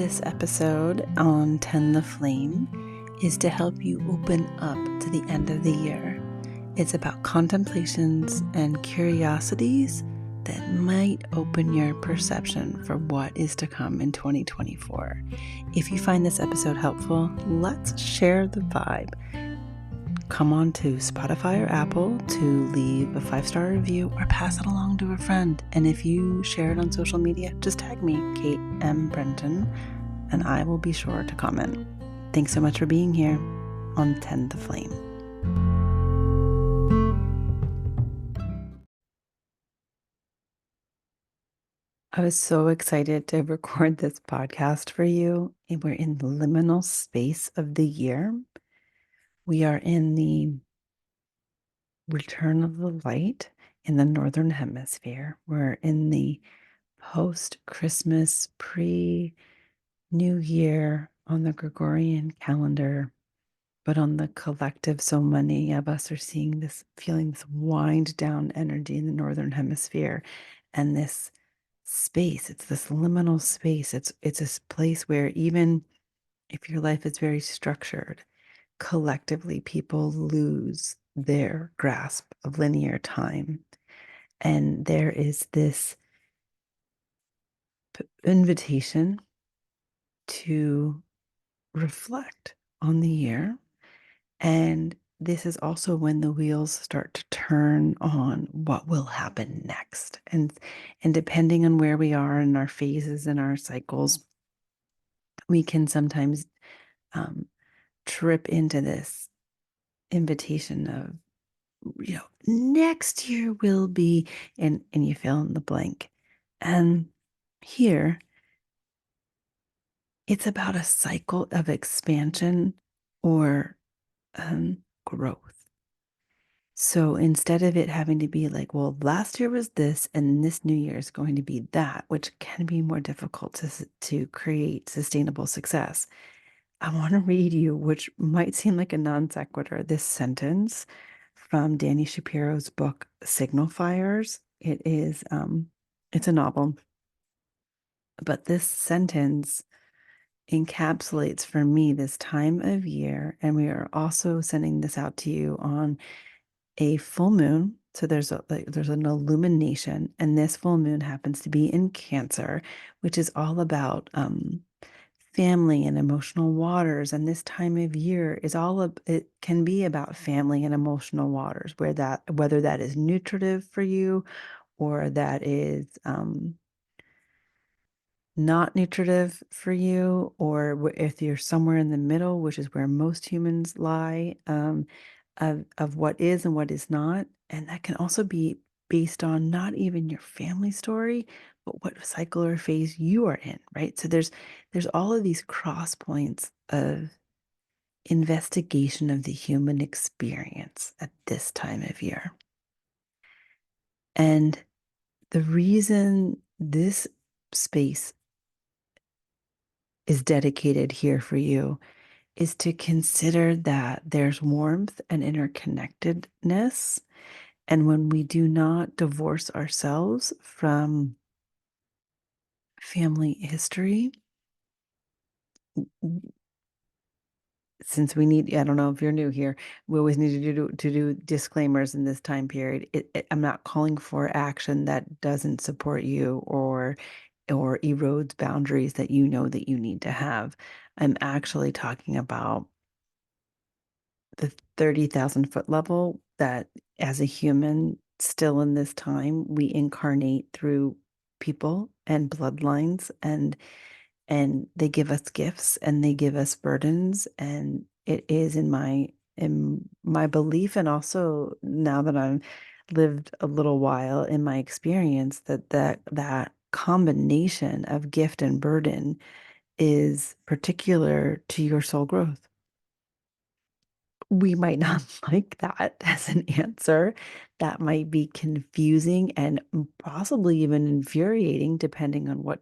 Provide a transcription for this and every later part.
This episode on Tend the Flame is to help you open up to the end of the year. It's about contemplations and curiosities that might open your perception for what is to come in 2024. If you find this episode helpful, let's share the vibe. Come on to Spotify or Apple to leave a 5-star review or pass it along to a friend. And if you share it on social media, just tag me, Kate M. Brenton, and I will be sure to comment. Thanks so much for being here on Tend the Flame. I was so excited to record this podcast for you. We're in the liminal space of the year. We are in the return of the light in the Northern Hemisphere. We're in the post-Christmas, pre-New Year on the Gregorian calendar, but on the collective, so many of us are feeling this wind down energy in the Northern Hemisphere, and this space, it's this liminal space. It's this place where even if your life is very structured, collectively people lose their grasp of linear time. And there is this invitation to reflect on the year. And this is also when the wheels start to turn on what will happen next. And depending on where we are in our phases and our cycles, we can sometimes trip into this invitation of, next year will be, and you fill in the blank. And here, it's about a cycle of expansion or growth. So instead of it having to be like, well, last year was this, and this new year is going to be that, which can be more difficult to create sustainable success, I want to read you, which might seem like a non sequitur, this sentence from Danny Shapiro's book, Signal Fires. It is, it's a novel, but this sentence encapsulates for me this time of year. And we are also sending this out to you on a full moon. So there's an illumination, and this full moon happens to be in Cancer, which is all about family and emotional waters. And this time of year is it can be about family and emotional waters, whether that is nutritive for you or that is not nutritive for you, or if you're somewhere in the middle, which is where most humans lie, of what is and what is not. And that can also be based on not even your family story, but what cycle or phase you are in, right? So there's all of these cross points of investigation of the human experience at this time of year. And the reason this space is dedicated here for you is to consider that there's warmth and interconnectedness. And when we do not divorce ourselves from family history, since I don't know if you're new here, we always need to do disclaimers in this time period. I'm not calling for action that doesn't support you or erodes boundaries that you know that you need to have. I'm actually talking about the 30,000-foot level, that as a human still in this time, we incarnate through people and bloodlines, and they give us gifts and they give us burdens. And it is in my belief, and also now that I've lived a little while in my experience, that combination of gift and burden is particular to your soul growth. We might not like that as an answer. That might be confusing and possibly even infuriating, depending on what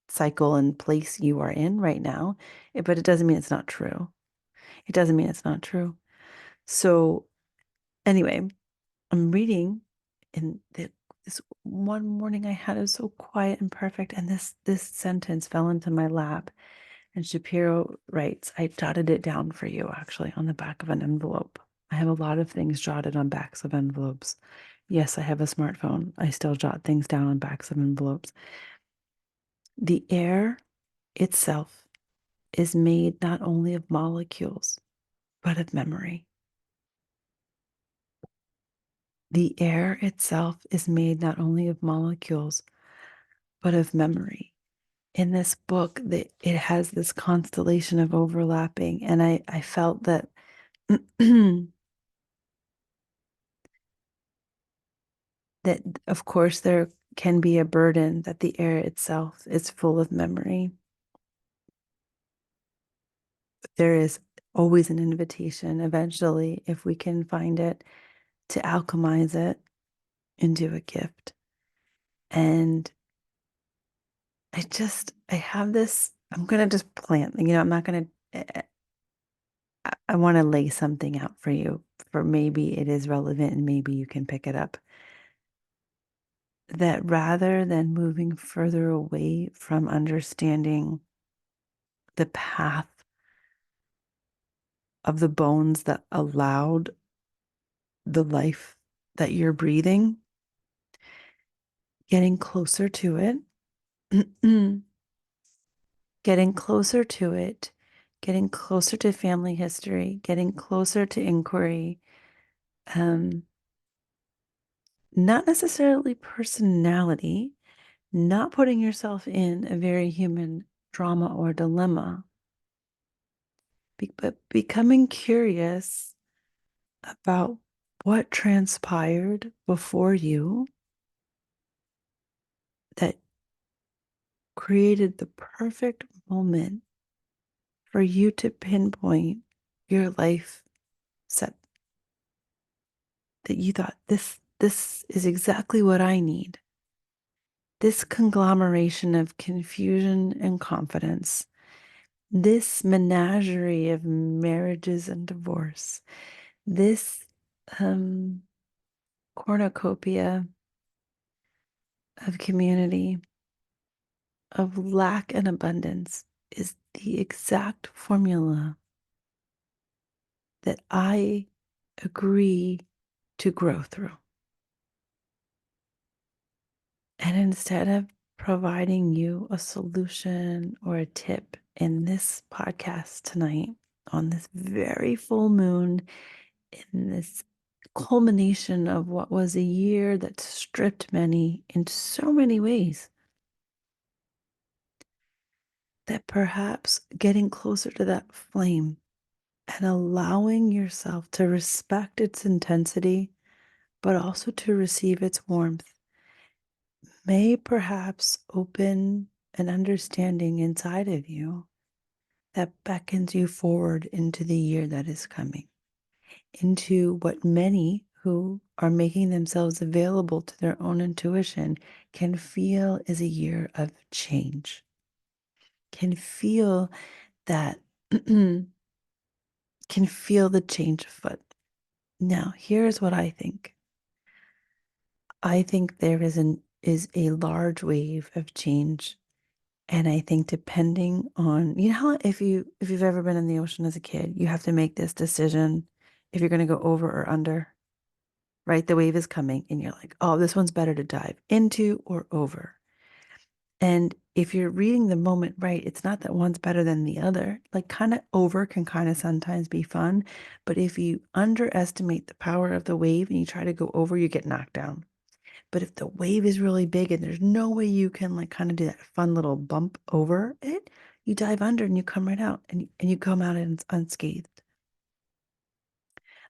cycle and place you are in right now. But it doesn't mean it's not true. It doesn't mean it's not true. So anyway, I'm reading in this one morning I had it so quiet and perfect, and this sentence fell into my lap. And Shapiro writes, I jotted it down for you actually on the back of an envelope. I have a lot of things jotted on backs of envelopes. Yes, I have a smartphone. I still jot things down on backs of envelopes. The air itself is made not only of molecules, but of memory. The air itself is made not only of molecules, but of memory. In this book, it has this constellation of overlapping, and I felt that that of course there can be a burden that the air itself is full of memory. There is always an invitation, eventually, if we can find it, to alchemize it into a gift. And I have this, I'm going to just plant, I'm not going to, I want to lay something out for you, for maybe it is relevant and maybe you can pick it up. That rather than moving further away from understanding the path of the bones that allowed the life that you're breathing, getting closer to it, getting closer to it, getting closer to family history, getting closer to inquiry, um, not necessarily personality, not putting yourself in a very human drama or dilemma, but becoming curious about what transpired before you that created the perfect moment for you to pinpoint your life set, that you thought this is exactly what I need. This conglomeration of confusion and confidence, this menagerie of marriages and divorce, this cornucopia of community, of lack and abundance is the exact formula that I agree to grow through. And instead of providing you a solution or a tip in this podcast tonight, on this very full moon, in this culmination of what was a year that stripped many in so many ways, that perhaps getting closer to that flame and allowing yourself to respect its intensity, but also to receive its warmth, may perhaps open an understanding inside of you that beckons you forward into the year that is coming, into what many who are making themselves available to their own intuition can feel is a year of change, can feel that, can feel the change afoot. Now, here's what I think. I think there is a large wave of change. And I think depending on, how if you've ever been in the ocean as a kid, you have to make this decision if you're going to go over or under, right? The wave is coming and you're like, oh, this one's better to dive into or over. And if you're reading the moment right, it's not that one's better than the other. Like kind of over can kind of sometimes be fun. But if you underestimate the power of the wave and you try to go over, you get knocked down. But if the wave is really big and there's no way you can like kind of do that fun little bump over it, you dive under and you come right out and you come out unscathed.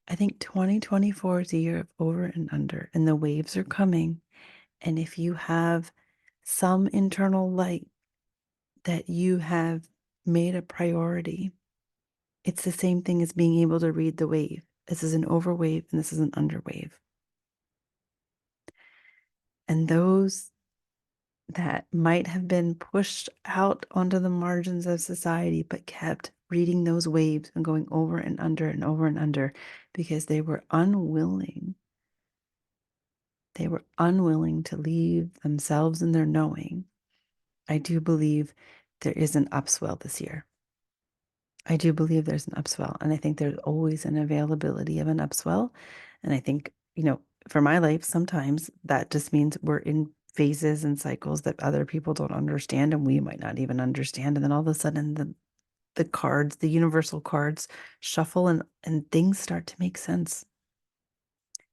I think 2024 is a year of over and under, and the waves are coming. And if you have some internal light that you have made a priority, it's the same thing as being able to read the wave. This is an over wave and this is an under wave. And those that might have been pushed out onto the margins of society, but kept reading those waves and going over and under and over and under because they were unwilling They were unwilling to leave themselves in their knowing. I do believe there is an upswell this year. I do believe there's an upswell, and I think there's always an availability of an upswell. And I think, for my life, sometimes that just means we're in phases and cycles that other people don't understand, and we might not even understand. And then all of a sudden, the cards, the universal cards, shuffle, and things start to make sense.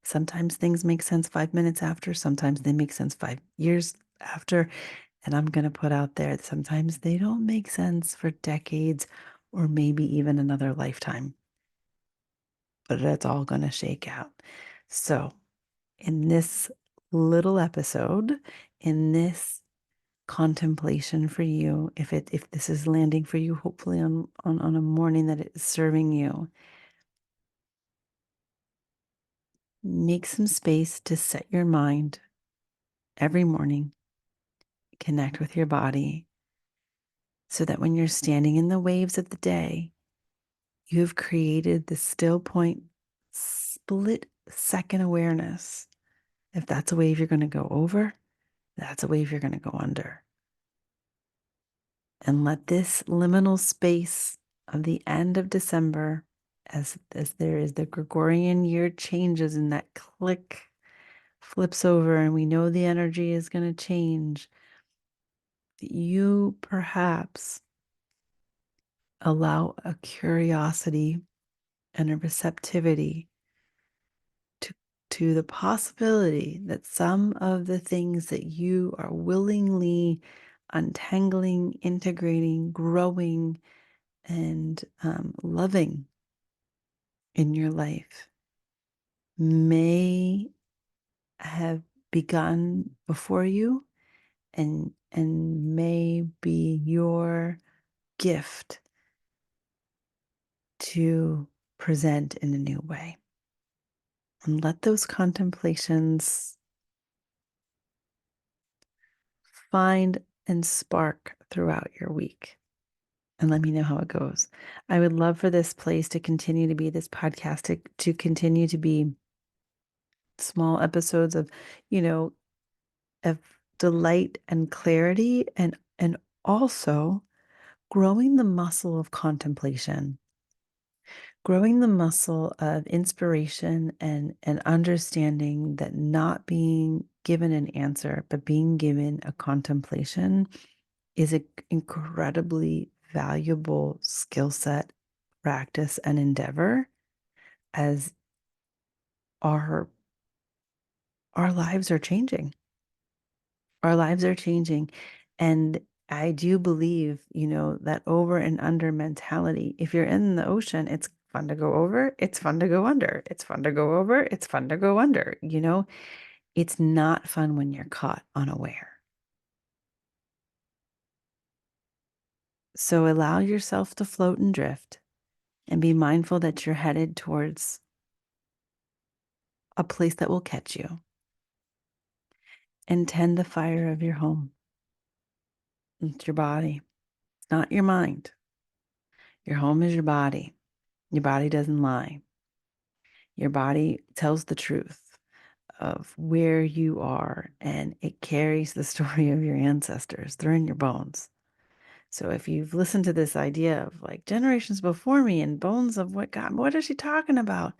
Sometimes things make sense 5 minutes after, sometimes they make sense 5 years after. And I'm going to put out there that sometimes they don't make sense for decades or maybe even another lifetime. But it's all going to shake out. So, in this little episode, in this contemplation for you, if this is landing for you, hopefully on a morning that it is serving you, make some space to set your mind every morning, connect with your body, so that when you're standing in the waves of the day, you have created the still point, split second awareness. If that's a wave you're going to go over, that's a wave you're going to go under. And let this liminal space of the end of December, as there is the Gregorian year changes and that click flips over and we know the energy is going to change, you perhaps allow a curiosity and a receptivity to the possibility that some of the things that you are willingly untangling, integrating, growing, and loving in your life may have begun before you and may be your gift to present in a new way. And let those contemplations find and spark throughout your week. And let me know how it goes. I would love for this place to continue to be this podcast, to continue to be small episodes of, of delight and clarity, and also growing the muscle of contemplation, growing the muscle of inspiration and understanding that not being given an answer, but being given a contemplation is an incredibly valuable skill set, practice, and endeavor as our lives are changing. Our lives are changing. And I do believe, that over and under mentality. If you're in the ocean, it's fun to go over, it's fun to go under. It's fun to go over, it's fun to go under. It's not fun when you're caught unaware. So allow yourself to float and drift and be mindful that you're headed towards a place that will catch you. And tend the fire of your home. It's your body, not your mind. Your home is your body. Your body doesn't lie. Your body tells the truth of where you are, and it carries the story of your ancestors. They're in your bones. So if you've listened to this idea of like generations before me and bones of what is she talking about?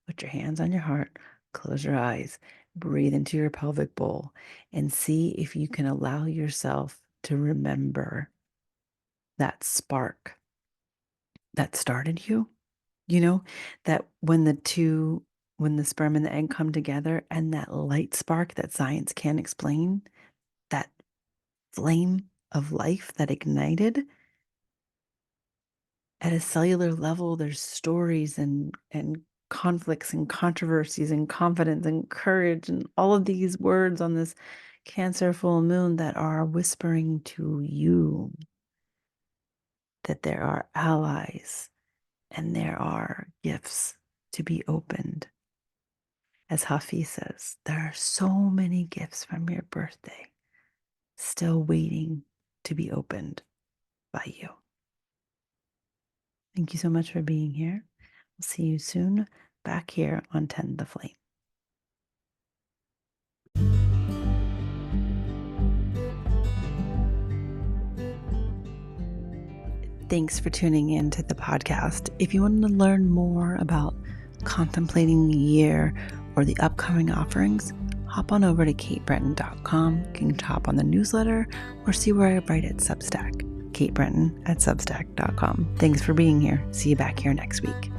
Put your hands on your heart, close your eyes, breathe into your pelvic bowl, and see if you can allow yourself to remember that spark that started you. That when the sperm and the egg come together and that light spark that science can't explain, that flame of life that ignited at a cellular level, there's stories and conflicts and controversies and confidence and courage and all of these words on this Cancer full moon that are whispering to you that there are allies and there are gifts to be opened. As Hafi says, there are so many gifts from your birthday still waiting to be opened by you. Thank you so much for being here. We'll see you soon back here on Tend the Flame. Thanks for tuning in to the podcast. If you want to learn more about contemplating the year or the upcoming offerings, hop on over to katebrenton.com. You can hop on the newsletter or see where I write at Substack, katebrenton@substack.com. Thanks for being here. See you back here next week.